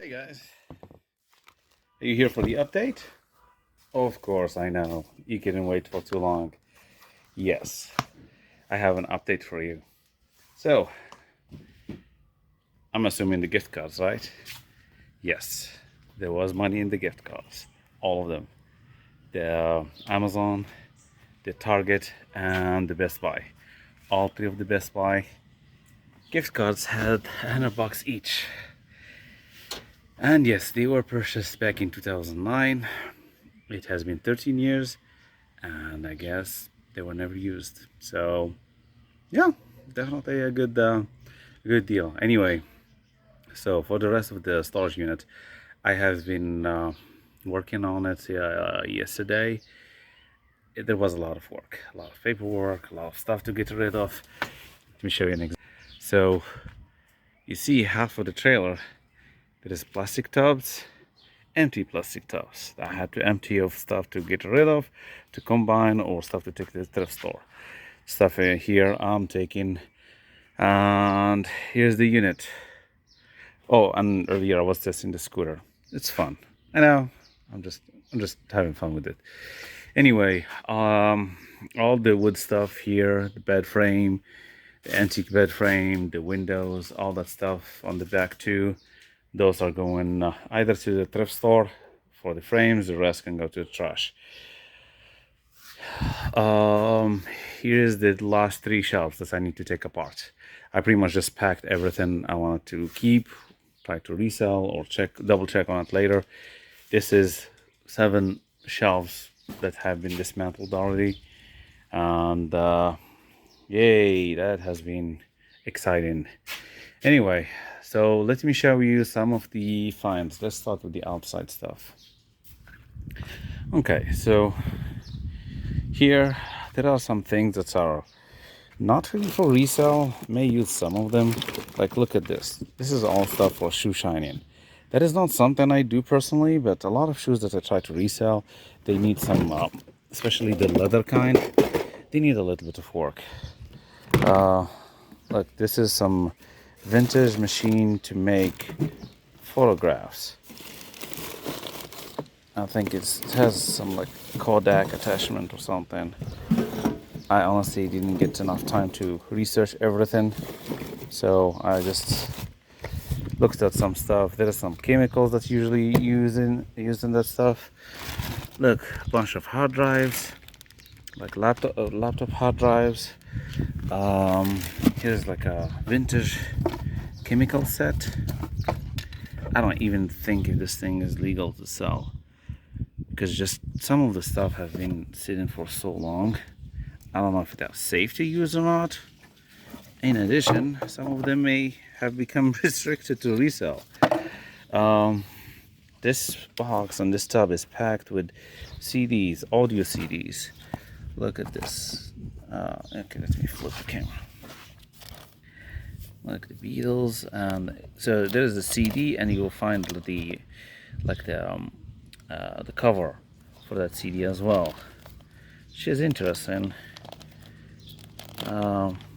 Hey guys, are you here for the update? Of course, I know. You couldn't wait for too long. Yes, I have an update for you. So, I'm assuming the gift cards, right? Yes, there was money in the gift cards. All of them. The Amazon, the Target, and the Best Buy. All three of the Best Buy gift cards had $100 each. And yes, they were purchased back in 2009. It has been 13 years, and I guess they were never used. So, yeah, definitely a good deal. Anyway, so for the rest of the storage unit, I have been working on it yesterday. There was a lot of work, a lot of paperwork, a lot of stuff to get rid of. Let me show you an example. So, you see half of the trailer, there is plastic tubs, empty plastic tubs. I had to empty of stuff to get rid of, to combine, or stuff to take to the thrift store. Stuff here I'm taking, and here's the unit. Oh, and earlier I was testing the scooter. It's fun. I know. I'm just having fun with it. Anyway, all the wood stuff here, the bed frame, the antique bed frame, the windows, all that stuff on the back too. Those are going either to the thrift store for the frames, the rest can go to the trash. Here's the last 3 shelves that I need to take apart. I pretty much just packed everything I wanted to keep, try to resell or double check on it later. This is 7 shelves that have been dismantled already, and yay, that has been exciting. Anyway, so let me show you some of the finds. Let's start with the outside stuff. Okay, so here there are some things that are not really for resale. May use some of them. Like, look at this. This is all stuff for shoe shining. That is not something I do personally, but a lot of shoes that I try to resell, they need some, especially the leather kind, they need a little bit of work. Look, this is some vintage machine to make photographs. I think it has some like Kodak attachment or something. I honestly didn't get enough time to research everything, so I just looked at some stuff. There are some chemicals that's usually used in that stuff. Look, a bunch of hard drives, like laptop hard drives. Here's like a vintage chemical set. I don't even think if this thing is legal to sell, because just some of the stuff has been sitting for so long. I don't know if that's safe to use or not. In addition, some of them may have become restricted to resale. This box and this tub is packed with CDs, audio CDs. Look at this. Okay, let me flip the camera. Like the Beatles, and so there is a CD, and you will find the cover for that CD as well, which is interesting.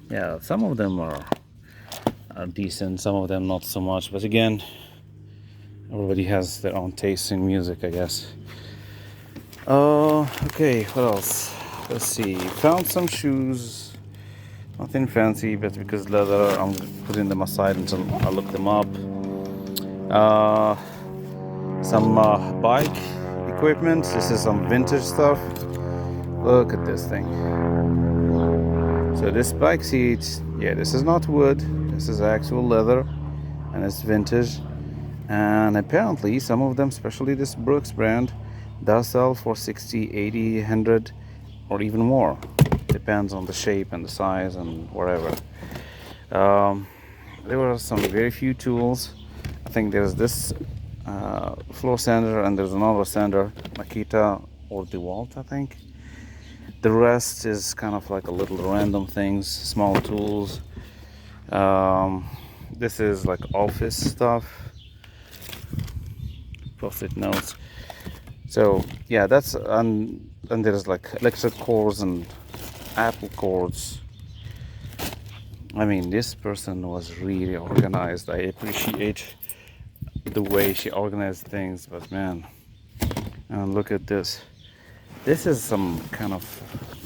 Yeah, some of them are decent, some of them not so much, but again, everybody has their own taste in music, I guess. Okay, what else? Let's see. Found some shoes. Nothing fancy, but because leather, I'm putting them aside until I look them up. Some bike equipment. This is some vintage stuff. Look at this thing. So this bike seat, yeah, this is not wood. This is actual leather, and it's vintage. And apparently, some of them, especially this Brooks brand, does sell for 60, 80, 100, or even more. Depends on the shape and the size and whatever. There were some very few tools. I think there's this floor sander, and there's another sander, Makita or DeWalt, I think. The rest is kind of like a little random things, small tools. This is like office stuff, post-it notes. So yeah, that's and there's like electric cords and Apple cords. I mean, this person was really organized. I appreciate the way she organized things, but man, and look at this. This is some kind of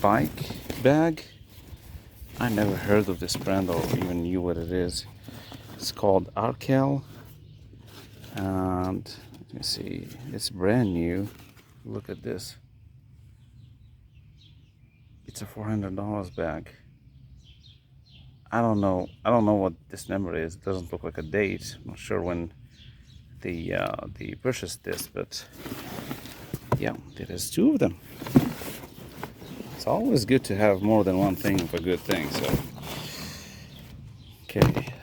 bike bag. I never heard of this brand or even knew what it is. It's called Arkel, and let me see, it's brand new. Look at this. It's a $400 bag. I don't know what this number is. It doesn't look like a date. I'm not sure when they purchased this, but yeah, there is two of them. It's always good to have more than one thing of a good thing. So okay,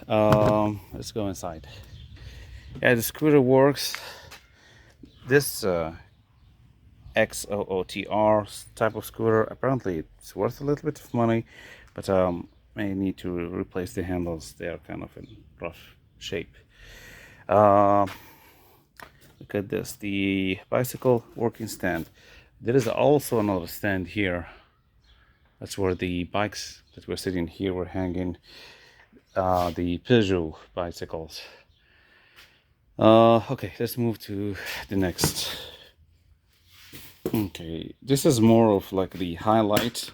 let's go inside. Yeah, the scooter works. This XOOTR type of scooter, apparently it's worth a little bit of money, but may need to replace the handles. They are kind of in rough shape. Look at this, the bicycle working stand. There is also another stand here. That's where the bikes that were sitting here were hanging. The Peugeot bicycles. Okay, let's move to the next. Okay, this is more of like the highlight,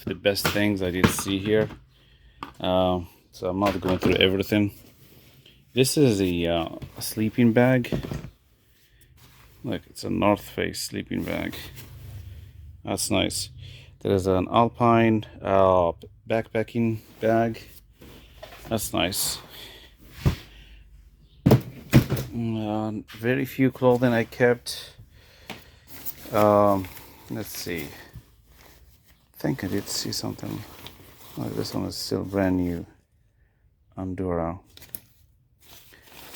the best things I did see here. So I'm not going through everything. This is a sleeping bag. Look, it's a North Face sleeping bag. That's nice. There is an Alpine backpacking bag. That's nice. Very few clothing I kept. Let's see. I think I did see something. Oh, this one is still brand new. Andorra.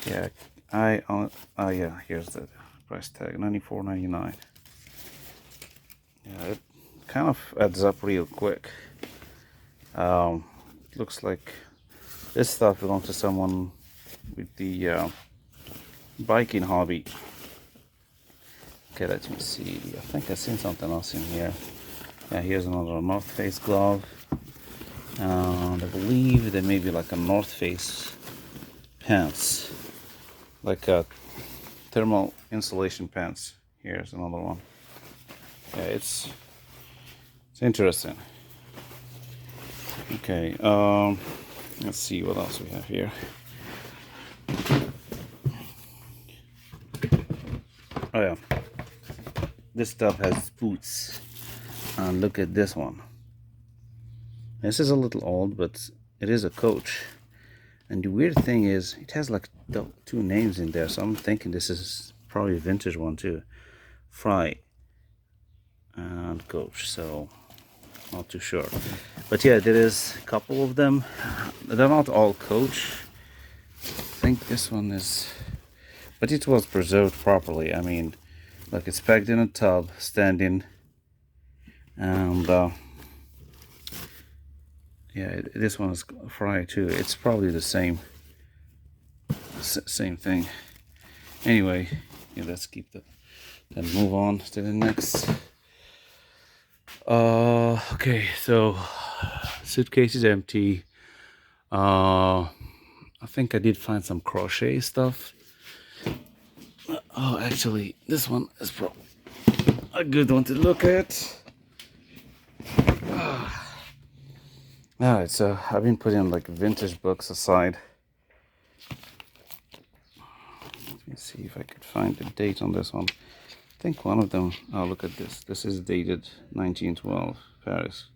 Yeah, oh yeah, here's the price tag, $94.99. Yeah, it kind of adds up real quick. Looks like this stuff belongs to someone with the biking hobby. Okay, let me see. I think I've seen something else in here. Yeah, here's another North Face glove. And I believe there may be like a North Face pants, like a thermal insulation pants. Here's another one. Yeah, it's interesting. Okay, let's see what else we have here. Oh yeah, this stuff has boots, and look at this one. This is a little old, but it is a Coach. And the weird thing is, it has like two names in there, so I'm thinking this is probably a vintage one too. Fry and Coach, so not too sure. But yeah, there is a couple of them. They're not all Coach. I think this one is, but it was preserved properly. I mean, look, it's packed in a tub, standing, and yeah, this one is Fry too. It's probably the same thing. Anyway, yeah, let's keep that. Then move on to the next. Okay, so suitcase is empty. I think I did find some crochet stuff. Oh, actually, this one is probably a good one to look at. Alright, so I've been putting like vintage books aside. Let me see if I could find the date on this one. I think one of them, oh look at this. This is dated 1912, Paris.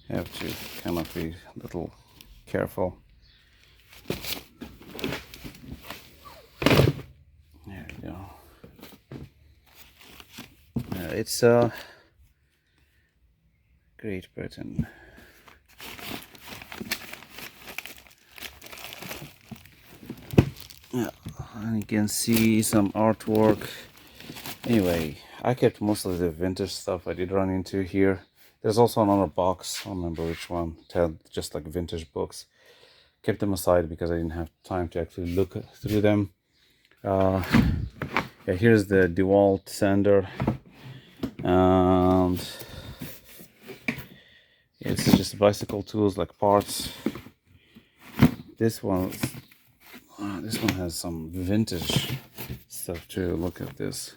Have to kind of be a little careful. There we go. It's Great Britain. Yeah, and you can see some artwork. Anyway, I kept most of the vintage stuff I did run into here. There's also another box, I don't remember which one, it had just like vintage books. Kept them aside because I didn't have time to actually look through them. Yeah, here's the DeWalt sander, and it's just bicycle tools like parts. This one has some vintage stuff too. Look at this.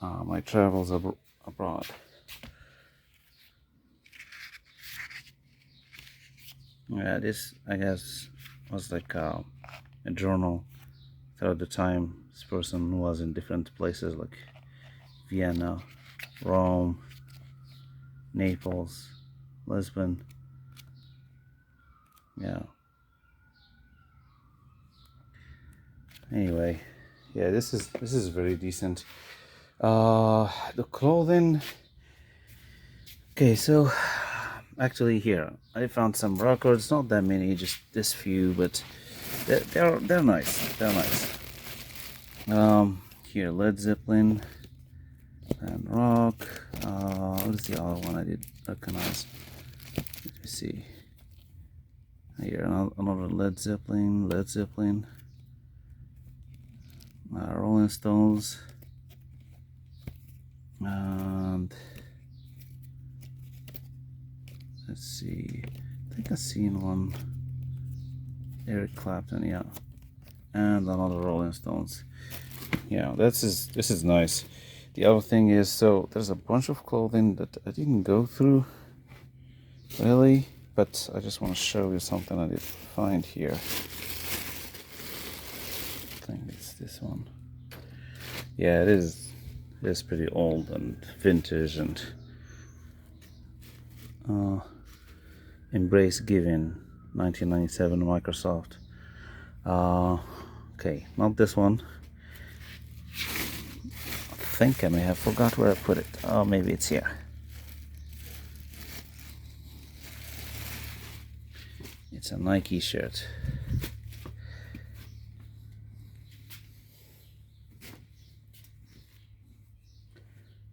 My travels abroad. Yeah, this I guess was like a journal throughout the time. This person was in different places like Vienna, Rome, Naples, Lisbon. Yeah. Anyway, yeah, this is very decent. The clothing. Okay, so actually here I found some records. Not that many, just this few, but they're nice. They're nice. Here Led Zeppelin and rock. What's the other one I did recognize? Let me see. Here another Led Zeppelin. Rolling Stones, and let's see, I think I've seen one, Eric Clapton, yeah, and another Rolling Stones. Yeah, this is nice. The other thing is, so there's a bunch of clothing that I didn't go through really, but I just want to show you something I did find here. I think it's this one. Yeah, it is. It's pretty old and vintage and Embrace Giving, 1997, Microsoft. Okay, not this one. I think I may have forgot where I put it. Oh, maybe it's here. It's a Nike shirt.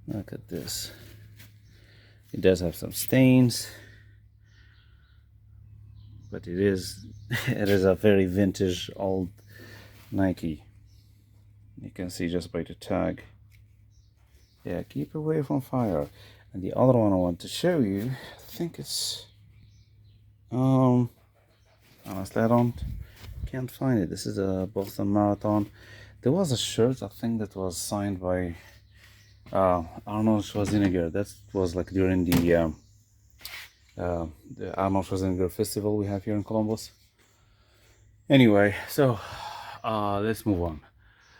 Look at this. It does have some stains, but it is a very vintage old Nike. You can see just by the tag. Yeah, keep away from fire. And the other one I want to show you, I think it's honestly I can't find it. This is a Boston Marathon. There was a shirt, I think, that was signed by Arnold Schwarzenegger. That was like during the Arnold Schwarzenegger festival we have here in Columbus. Anyway, so let's move on.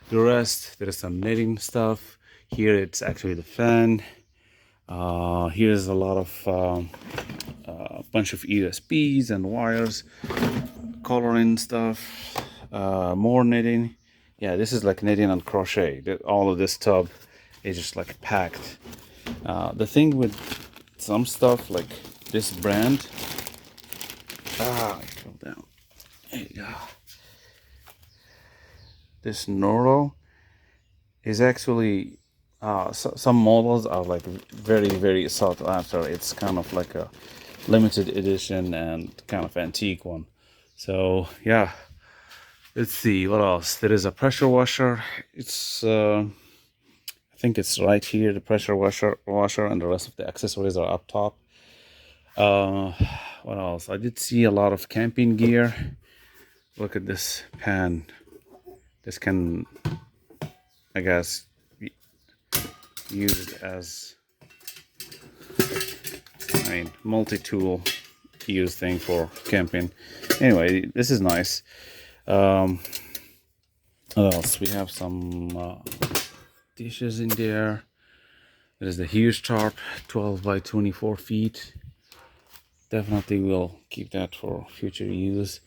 The rest, there is some knitting stuff. Here it's actually the fan. Here's a lot of bunch of USBs and wires, coloring stuff, more knitting. Yeah, this is like knitting and crochet. All of this tub is just like packed. The thing with some stuff like this brand, it fell down. There you go. This Noro is actually some models are like very sought after. It's kind of like a limited edition and kind of antique one. So yeah, let's see what else. There is a pressure washer. It's I think it's right here, the pressure washer, and the rest of the accessories are up top. What else? I did see a lot of camping gear. Look at this pan. This can, I guess, be used as, multi-tool use thing for camping. Anyway, this is nice. What else? We have some dishes in there. There's the huge tarp, 12 by 24 feet. Definitely will keep that for future use.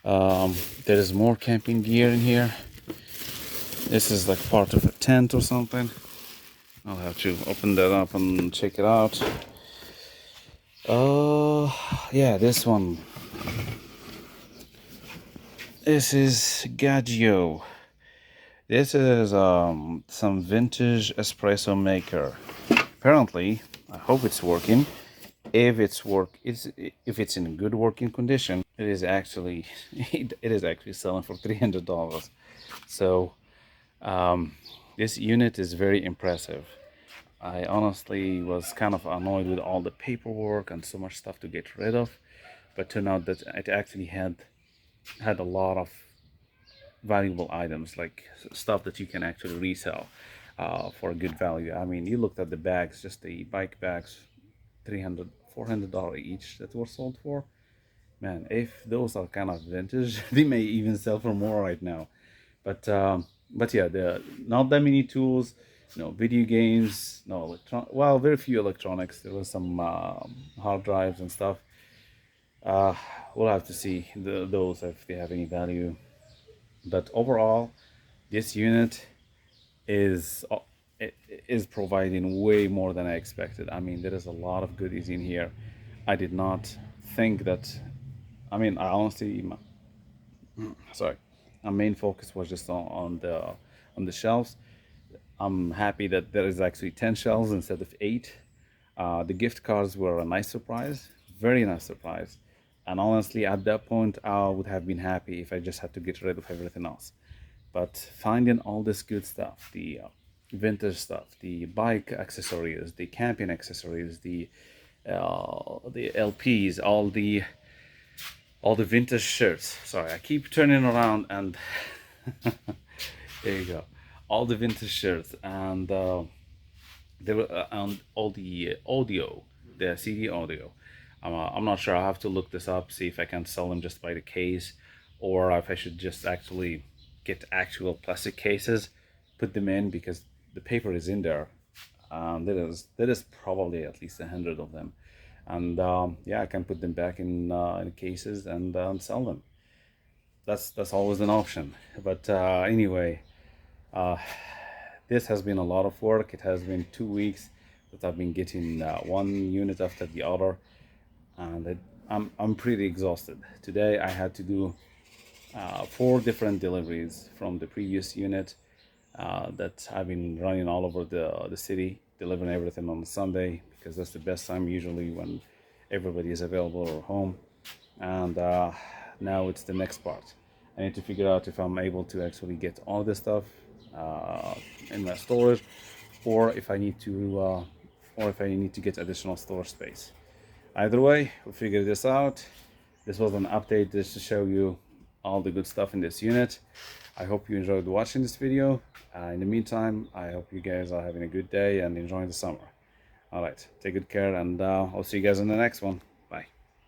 There is more camping gear in here. This is like part of a tent or something. I'll have to open that up and check it out. Yeah, this one. This is Gaggio. This is some vintage espresso maker. Apparently, I hope it's working. If it's in good working condition, it is actually selling for $300. So this unit is very impressive. I honestly was kind of annoyed with all the paperwork and so much stuff to get rid of, but turned out that it actually had a lot of valuable items, like stuff that you can actually resell for a good value. I mean, you looked at the bags, just the bike bags, 300 $400 each that were sold for. Man, if those are kind of vintage, they may even sell for more right now. But yeah, there are not that many tools, no video games, no well, very few electronics. There was some hard drives and stuff. uh we'll have to see those if they have any value. But overall, this unit is is providing way more than I expected. I mean, there is a lot of goodies in here. I did not think that. I mean, I honestly, sorry, our main focus was just on the shelves. I'm happy that there is actually 10 shelves instead of 8. The gift cards were a nice surprise, very nice surprise. And honestly, at that point, I would have been happy if I just had to get rid of everything else. But finding all this good stuff, the vintage stuff, the bike accessories, the camping accessories, the LPs, all the vintage shirts. Sorry, I keep turning around and there you go. All the vintage shirts and there were and all the audio, the CD audio. I'm not sure. I have to look this up, see if I can sell them just by the case, or if I should just actually get actual plastic cases, put them in because the paper is in there. There is probably at least 100 of them, and yeah, I can put them back in cases and sell them. That's always an option. But anyway, uh, this has been a lot of work. It has been 2 weeks that I've been getting one unit after the other, and I'm pretty exhausted. Today I had to do 4 different deliveries from the previous unit that I've been running all over the city, delivering everything on Sunday because that's the best time usually when everybody is available or home. And now it's the next part. I need to figure out if I'm able to actually get all this stuff uh, in my storage, or if I need to get additional storage space. Either way, we'll figure this out. This was an update just to show you all the good stuff in this unit. I hope you enjoyed watching this video. In the meantime, I hope you guys are having a good day and enjoying the summer. All right, take good care, and I'll see you guys in the next one.